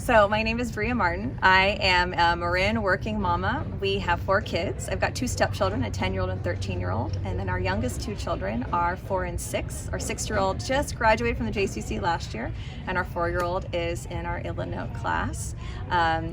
So my name is Bria Martin. I am a Marin working mama. We have 4 kids. I've got 2 stepchildren, a 10-year-old and 13-year-old. And then our youngest 2 children are 4 and 6. Our 6-year-old just graduated from the JCC last year, and our 4-year-old is in our Illinois class,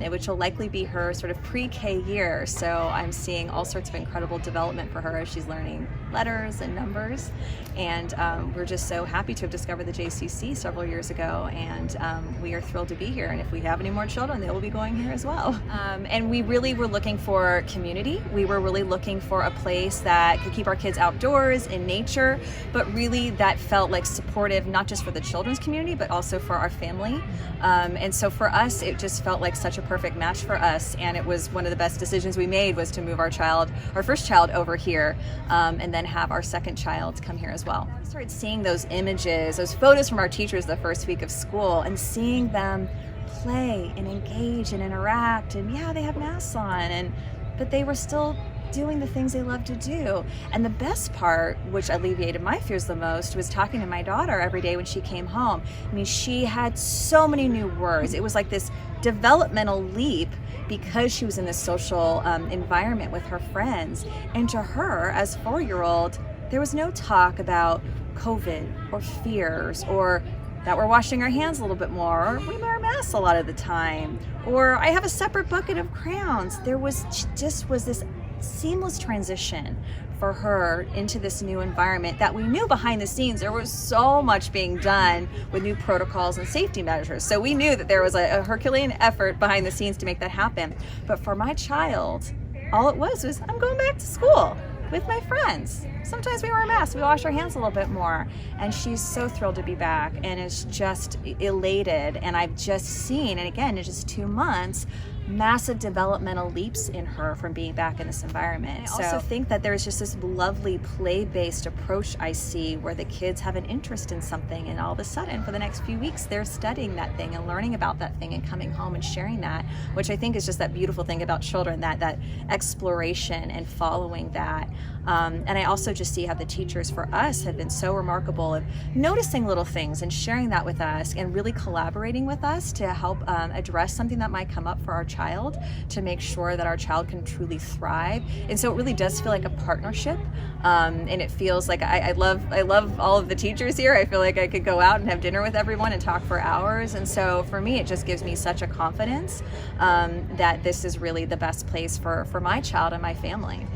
which will likely be her sort of pre-K year. So I'm seeing all sorts of incredible development for her as she's learning letters and numbers. And we're just so happy to have discovered the JCC several years ago, and we are thrilled to be here. And if we have any more children, they will be going here as well. And we really were looking for community. We were really looking for a place that could keep our kids outdoors in nature, but really that felt like supportive, not just for the children's community, but also for our family. And so for us, it just felt like such a perfect match for us. And it was one of the best decisions we made, was to move our first child over here, and then have our second child come here as well. I started seeing those images, those photos from our teachers the first week of school, and seeing them play and engage and interact, and yeah, they have masks on, but they were still doing the things they love to do. And the best part, which alleviated my fears the most, was talking to my daughter every day when she came home. I mean, she had so many new words. It was like this developmental leap because she was in this social environment with her friends. And to her, as 4-year-old, there was no talk about COVID or fears, or that we're washing our hands a little bit more, or we wear our masks a lot of the time, or I have a separate bucket of crayons. There was just this seamless transition for her into this new environment that we knew behind the scenes there was so much being done with new protocols and safety measures. So we knew that there was a Herculean effort behind the scenes to make that happen. But for my child, all it was I'm going back to school with my friends. Sometimes we wear masks, we wash our hands a little bit more. And she's so thrilled to be back and is just elated. And I've just seen, and again, in just 2 months, massive developmental leaps in her from being back in this environment. I also think that there's just this lovely play-based approach I see, where the kids have an interest in something, and all of a sudden for the next few weeks they're studying that thing and learning about that thing and coming home and sharing that, which I think is just that beautiful thing about children, that exploration and following that. And I also just see how the teachers for us have been so remarkable of noticing little things and sharing that with us, and really collaborating with us to help address something that might come up for our child, to make sure that our child can truly thrive. And so it really does feel like a partnership, and it feels like I love all of the teachers here. I feel like I could go out and have dinner with everyone and talk for hours. And so for me, it just gives me such a confidence that this is really the best place for my child and my family.